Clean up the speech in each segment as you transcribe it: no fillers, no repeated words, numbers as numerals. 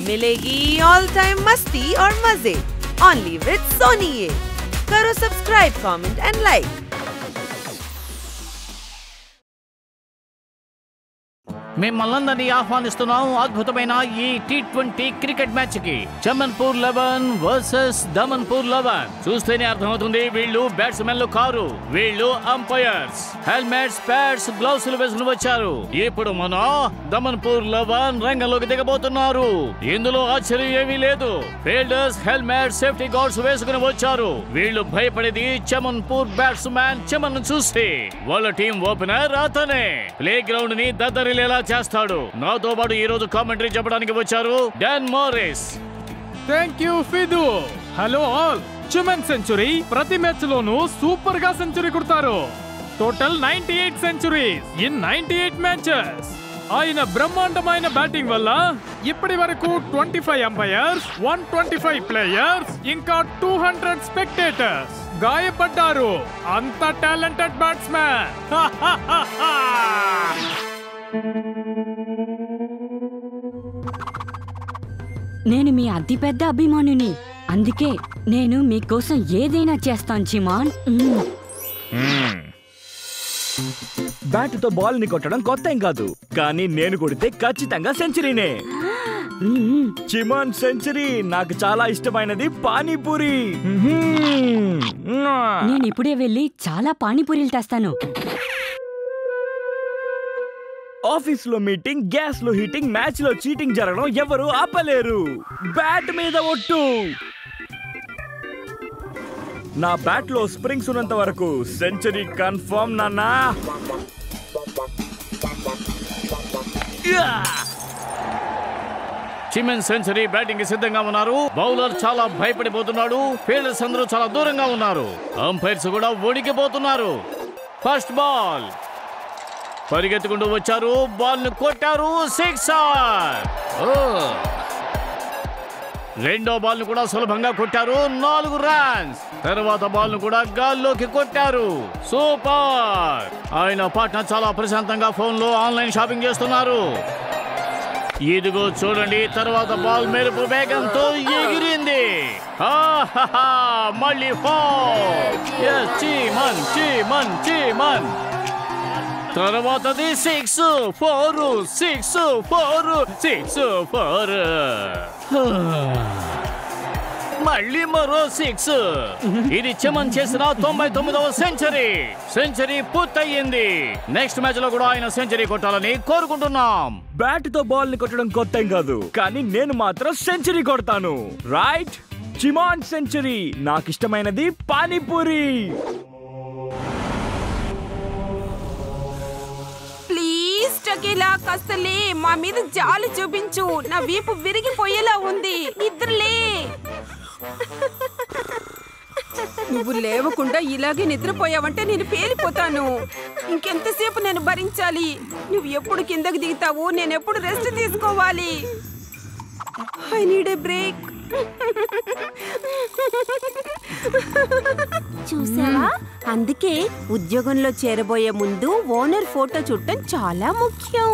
मिलेगी all time मस्ती और मजे ओनली विद सोनी ये। करो सब्सक्राइब, कमेंट एंड लाइक। మిమ్మల్ని ఆహ్వానిస్తున్నాం అద్భుతమైన ఈ T20 క్రికెట్ మ్యాచ్ కి. చమన్పూర్ 11 వర్సెస్ దమన్పూర్ 11. చూస్తేనే అర్థమవుతుంది వీళ్ళు బ్యాట్స్మెన్లు కారు, వీళ్ళు అంపైర్స్. హెల్మెట్స్, ప్యాడ్స్, గ్లౌస్ వేసుకుని వచ్చారు. ఇప్పుడు మన దమన్పూర్ 11 రంగంలోకి దిగబోతున్నారు. ఇందులో ఆశ్చర్యం ఏమీ లేదు. ఫీల్డర్స్ హెల్మెట్, సేఫ్టీ గార్డ్స్ వేసుకుని వచ్చారు. వీళ్ళు భయపడేది చమన్పూర్ బ్యాట్స్మెన్ చమన్ చూసి. వాళ్ళ టీం ఓపెనర్ అతనే ప్లే గ్రౌండ్ ని దద్దరిల్లేలా చేస్తాడు. నాతో పాటు ఈ రోజు కామెంటరీ చెప్పడానికి వచ్చారు డాన్ మోరిస్. థ్యాంక్ యూ ఫిదు. Hello all. చమన్ సెంచరీ ప్రతి మ్యాచ్ లోనూ సూపర్ గా సెంచరీ కొడతారు. Total 98 centuries in 98 matches. ఆయన బ్రహ్మాండమైన బ్యాటింగ్ వల్ల ఇప్పటి వరకు 25 అంపైర్స్, 125 ప్లేయర్స్, ఇంకా 200 స్పెక్టేటర్స్ గాయపడ్డారు. అంత టాలెంటెడ్ బ్యాట్స్మెన్. నేను మీ అతిపెద్ద అభిమానిని, అందుకే నేను మీకోసం ఏదైనా చేస్తాను చిమాన్. బ్యాట్తో బాల్ ని కొట్టడం కొత్త ఏం కాదు, కానీ నేను కొడితే ఖచ్చితంగా సెంచరీనే. చిమాన్ సెంచరీ నాకు చాలా ఇష్టమైనది పానీపూరి. నేను ఇప్పుడే వెళ్ళి చాలా పానీపూరీలు తెస్తాను. ఆఫీస్ లో మీటింగ్, గ్యాస్ లో హీటింగ్, మ్యాచ్ లో చీటింగ్ జరగడం ఎవరు ఆపలేరు. బ్యాట్ మీద ఒట్టు. నా బ్యాట్ లో స్ప్రింగ్స్ ఉన్నంత వరకు సెంచరీ కన్ఫర్మ్ నాన్నా. చిమన్ సెంచరీ బ్యాటింగ్ కి సిద్ధంగా ఉన్నారు. బౌలర్ చాలా భయపడిపోతున్నాడు. ఫీల్డర్స్ అందరూ చాలా దూరంగా ఉన్నారు. అంపైర్స్ కూడా వణికిపోతున్నారు. ఫస్ట్ బాల్ పరిగెత్తుకుంటూ వచ్చారు. బాల్ ను కొట్టారు. సిక్సర్. రెండో బాల్ ను కూడా సులభంగా కొట్టారు. 4 రన్స్. తర్వాత బాల్ ను కూడా గాల్లోకి కొట్టారు. సూపర్. ఆయన పార్ట్నర్ చాలా ప్రశాంతంగా ఫోన్ లో ఆన్లైన్ షాపింగ్ చేస్తున్నారు. ఇదిగో చూడండి, తర్వాత బాల్ మెరుపు వేగంతో ఎగిరింది. మళ్ళీ చీమన్ చీమన్ చీమన్. తర్వాతది 6 4 6 4 6 4. మళ్ళీ మరో 6. ఇది చమన్ చేసిన 99వ సెంచరీ. సెంచరీ పూర్తయింది. నెక్స్ట్ మ్యాచ్ లో కూడా ఆయన సెంచరీ కొట్టాలని కోరుకుంటున్నాం. బ్యాట్ తో బాల్ ని కొట్టడం కొత్త ఏం కాదు, కానీ నేను మాత్రం సెంచరీ కొడతాను. రైట్? చిమాన్ సెంచరీ. నాకు ఇష్టమైనది పానీపూరి. టకీలా కాస్తలే, మా మీద జాలి చూపించు. నా వీపు విరిగిపోయేలా ఉంది. నిద్రలే. నువ్వు లేవకుండా ఇలాగే నిద్రపోయావంటే నేను పేలిపోతాను. ఇంకెంతసేపు నేను భరించాలి? నువ్వు ఎప్పుడు కిందకి దిగుతావు? నేను ఎప్పుడు రెస్ట్ తీసుకోవాలి? I need a break. చూసావా, అందుకే ఉద్యోగంలో చేరబోయే ముందు ఓనర్ ఫోటో చూడటం చాలా ముఖ్యం.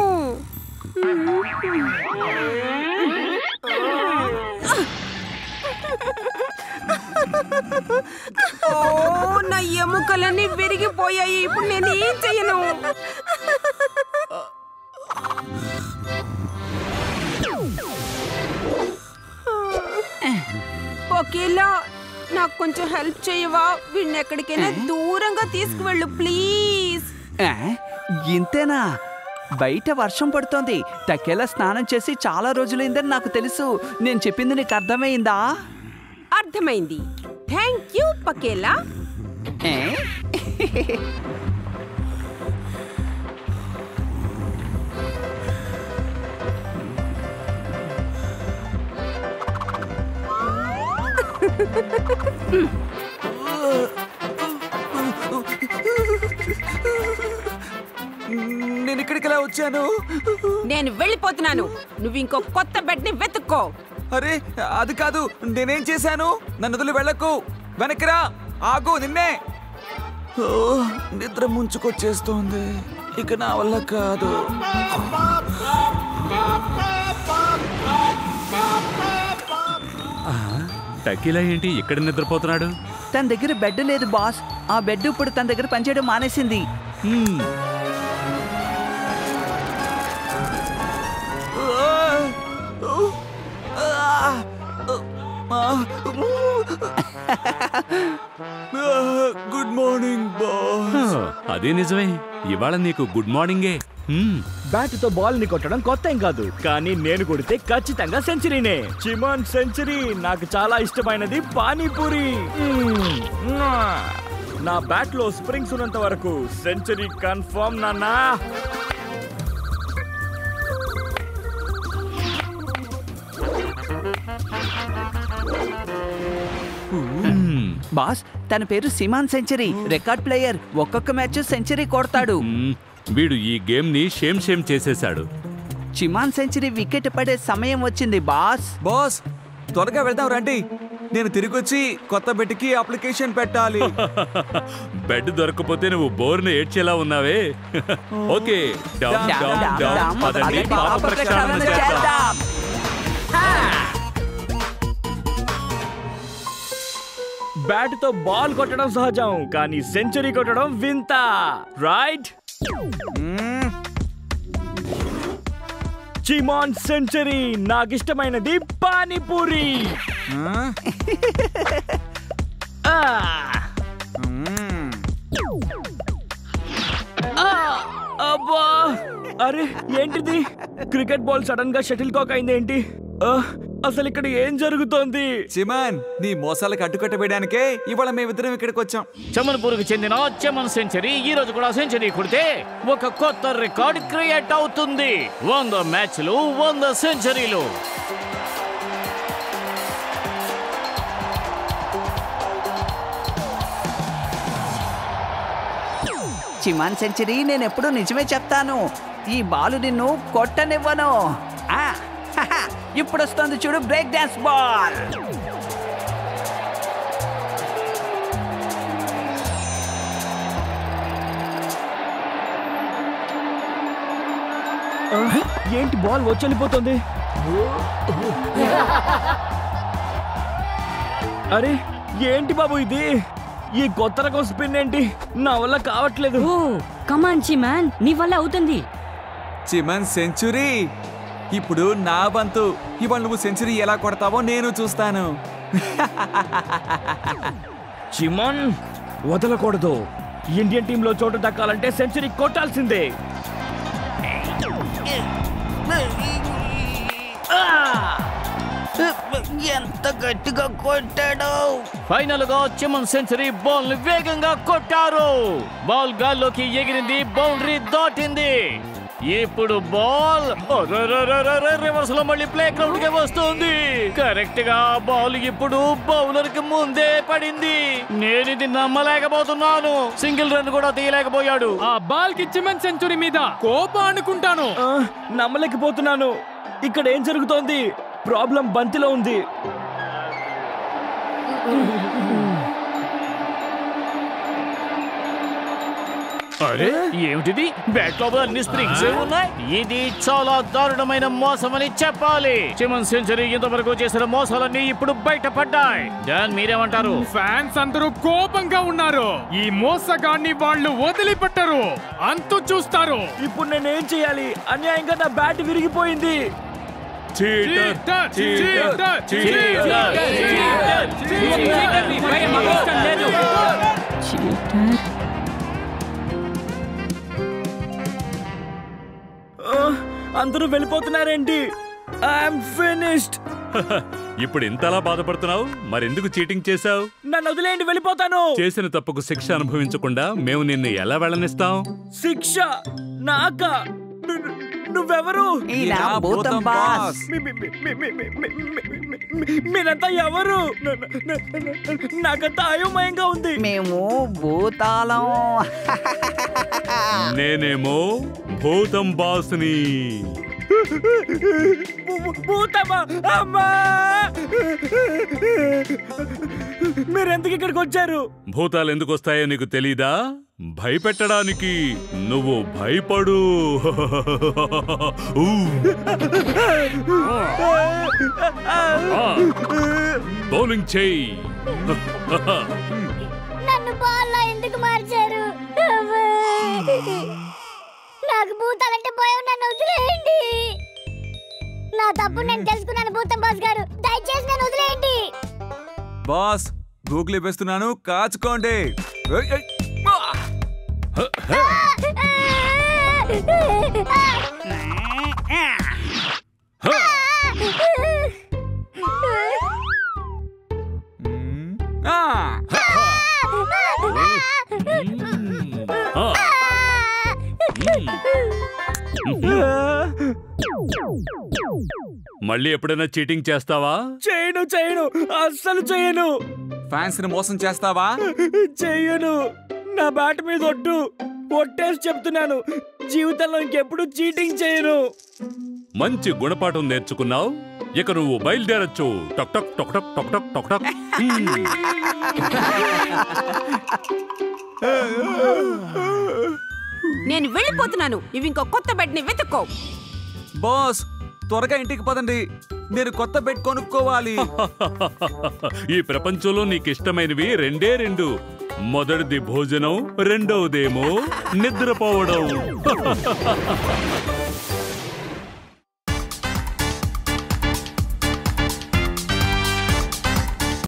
ఓ, నా ఎముకలన్నీ విరిగిపోయాయి. ఇప్పుడు నేను ఏం చెయ్యను? ఒకేలా నాకు కొంచెం హెల్ప్ చేయవా? వీడిని ఎక్కడికైనా దూరంగా తీసుకువెళ్ళు ప్లీజ్. ఇంతేనా? బయట వర్షం పడుతోంది. టకేలా స్నానం చేసి చాలా రోజులైందని నాకు తెలుసు. నేను చెప్పింది నీకు అర్థమైందా? అర్థమైంది. థ్యాంక్ యూ పకేలా. నేను ఇక్కడికి ఎలా వచ్చాను? నేను వెళ్ళిపోతున్నాను. నువ్వు ఇంకో కొత్త బెడ్ ని వెతుక్కో. అరే అది కాదు, నేనేం చేశాను? నన్ను వదిలి వెళ్ళకు. వెనక్కిరా. ఆగు. నిన్నే. నిద్ర ముంచుకొచ్చేస్తోంది. ఇక నా వల్ల కాదు. టకీలా ఏంటి ఇక్కడ నిద్రపోతున్నాడు? తన దగ్గర బెడ్ లేదు బాస్. ఆ బెడ్ ఇప్పుడు తన దగ్గర పనిచేయడం మానేసింది. Good morning boss. అదే నిజమే, ఇవాళ నీకు గుడ్ మార్నింగే. బ్యాట్ తో బాల్ ని కొట్టడం కొత్త ఏం కాదు, కానీ నేను కొడితే ఖచ్చితంగా సెంచరీనే. చిమాన్ సెంచరీ నాకు చాలా ఇష్టమైనది పానీపూరి. నా బ్యాట్ లో స్ప్రింగ్స్ ఉన్నంత వరకు సెంచరీ కన్ఫర్మ్ నాన్నా. బాస్ తన పేరు సిమాన్ సెంచరీ, రికార్డ్ ప్లేయర్. ఒక్కొక్క మ్యాచ్ సెంచరీ కొడతాడు. వీడు ఈ గేమ్ ని షేమ్ చేసేశాడు. చిమాన్ సెంచరీ వికెట్ పడే సమయం వచ్చింది బాస్. బాస్ త్వరగా వెళ్దాం రండి. నేను తిరిగి వచ్చి కొత్త బెట్కి అప్లికేషన్ పెట్టాలి. బెడ్ దొరకపోతే నువ్వు బోర్ను ఏడ్చేలా ఉన్నావే. ఓకే, డమ్ డమ్ డమ్ పదండి, పాప ప్రక్షాళన చేద్దాం. బ్యాట్ తో బాల్ కొట్టడం సహజం, కానీ సెంచరీ కొట్టడం వింత, రైట్? చిమాన్ సెంచరీ నాకిష్టమైనది పానీపూరి. అబ్బా, అరే ఏంటిది? క్రికెట్ బాల్ సడన్ గా షటిల్ కాక్ అయింది ఏంటి? అసలు ఇక్కడ ఏం జరుగుతోంది? చిమాన్, నీ మోసాలకు అడ్డుకట్ట వేయడానికే ఇవాళ మేమిద్దరం ఇక్కడికి వచ్చాం. చమన్పూర్కి చెందిన చిమన్ సెంచరీ ఈ రోజు కూడా సెంచరీ కొడితే ఒక కొత్త రికార్డ్ క్రియేట్ అవుతుంది. 100 మ్యాచ్లు, 100 సెంచరీలు. చిమాన్ సెంచరీ, నేను ఎప్పుడు నిజమే చెప్తాను. ఈ బాలు నిన్ను కొట్టనివ్వను. ఇప్పుడు వస్తుంది చూడు, బ్రేక్ డాన్స్ బాల్. ఏంటి బాల్ వచ్చి అరే ఏంటి బాబు ఇది? ఈ కొత్త రకం స్పిన్ ఏంటి? నా వల్ల కావట్లేదు. కమాన్ చిమాన్, నీ వల్ల అవుతుంది. చిమాన్ సెంచురీ, ఇప్పుడు నా బంతు. ఇవాళ నువ్వు సెంచరీ ఎలా కొడతావో నేను చూస్తాను. చిమాన్ వదలకూడదు. ఇండియన్ టీంలో చోటు దక్కాలంటే సెంచరీ కొట్టాల్సిందే. ఎంత గట్టిగా కొట్టాడు! ఫైనల్ గా చిమన్ సెంచరీ బాల్ ని వేగంగా కొట్టారు. బాల్ గాల్లోకి ఎగిరింది, బౌండరీ దాటింది. ఇప్పుడు బాల్ రివర్స్ లో మళ్ళీ ప్లే గ్రౌండ్ కి వస్తుంది. కరెక్ట్ గా బాల్ ఇప్పుడు బౌలర్ కి ముందే పడింది. నేను ఇది నమ్మలేకపోతున్నాను. సింగిల్ రన్ కూడా తీయలేకపోయాడు. ఆ బాల్ కి చిమన్ సెంచరీ మీద కోపం అనుకుంటాను. నమ్మలేకపోతున్నాను. ఇక్కడ ఏం జరుగుతోంది? ప్రాబ్లం బంతిలో ఉంది. అరే ఏమిటిది? బ్యాట్ లోపల అన్ని స్ప్రింగ్స్ ఉన్నాయి. ఇది చాలా దారుణమైన మోసం అని చెప్పాలి. చిమన్ సెంచరీ ఇంతవరకు చేసిన మోసాలన్నీ ఇప్పుడు బయటపడ్డాయి. దాని మీరేమంటారు? ఫ్యాన్స్ అందరూ కోపంగా ఉన్నారు. ఈ మోసగాన్ని వాళ్ళు వదిలిపెట్టరు, అంతు చూస్తారు. ఇప్పుడు నేనేం చేయాలి? అన్యాయంగా నా బ్యాట్ విరిగిపోయింది. అందరూ వెళ్ళిపోతున్నారేంటి? I'm finished. ఇప్పుడు ఇంతలా బాధపడుతున్నావు? మరెందుకు చీటింగ్ చేశావు? నన్ను వదిలేయండి, వెళ్ళిపోతాను. చేసిన తప్పుకు శిక్ష అనుభవించకుండా మేము నిన్ను ఎలా వెళ్ళనిస్తాం? శిక్ష నాకా? నువ్వెవరు? మీరంతా ఎవరు? నాకంతా అయోమయంగా ఉంది. మేము భూతాళం. నేనేమో భూతం బాస్ని. భూతమా? అమ్మా! మీరెందుకు ఇక్కడికి వచ్చారు? భూతాలు ఎందుకు వస్తాయో నీకు తెలీదా? భయపెట్టడానికి. నువ్వు భయపడు. బౌలింగ్ చేయి. నన్ను బాల్ ఎందుకు మార్చారు? నాకు భూతాలంటే భయం, నన్ను వదిలేయండి. నా తప్పు నేను తెలుసుకున్నాను భూతం బాస్ గారు, దయచేసి నన్ను వదిలేయండి. బాస్ గూగుల్ వేస్తున్నాను, కాచుకోండి. మళ్ళీ ఎప్పుడైనా చీటింగ్ చేస్తావా? చేయను, అస్సలు చేయను. ఫ్యాన్స్ ని మోసం చేస్తావా? చెయ్యను. నా బ్యాట్ మీద ఒట్టేసి చెప్తున్నాను, జీవితంలో ఇంకెప్పుడు చీటింగ్ చేయను. మంచి గుణపాఠం నేర్చుకున్నావు. ఇక నువ్వు బయలుదేరచ్చు. టక్ టక్ టక్ టక్ టక్ టక్ టక్ టక్. నేను వెళ్ళిపోతున్నాను. ఇవి ఇంకో కొత్త బెడ్ ని వెతుక్కో. బాస్ త్వరగా ఇంటికి పదండి, నేను కొత్త బెడ్ కొనుక్కోవాలి. ఈ ప్రపంచంలో నీకు ఇష్టమైనవి రెండే రెండు. మొదటిది భోజనం, రెండవదేమో నిద్రపోవడం.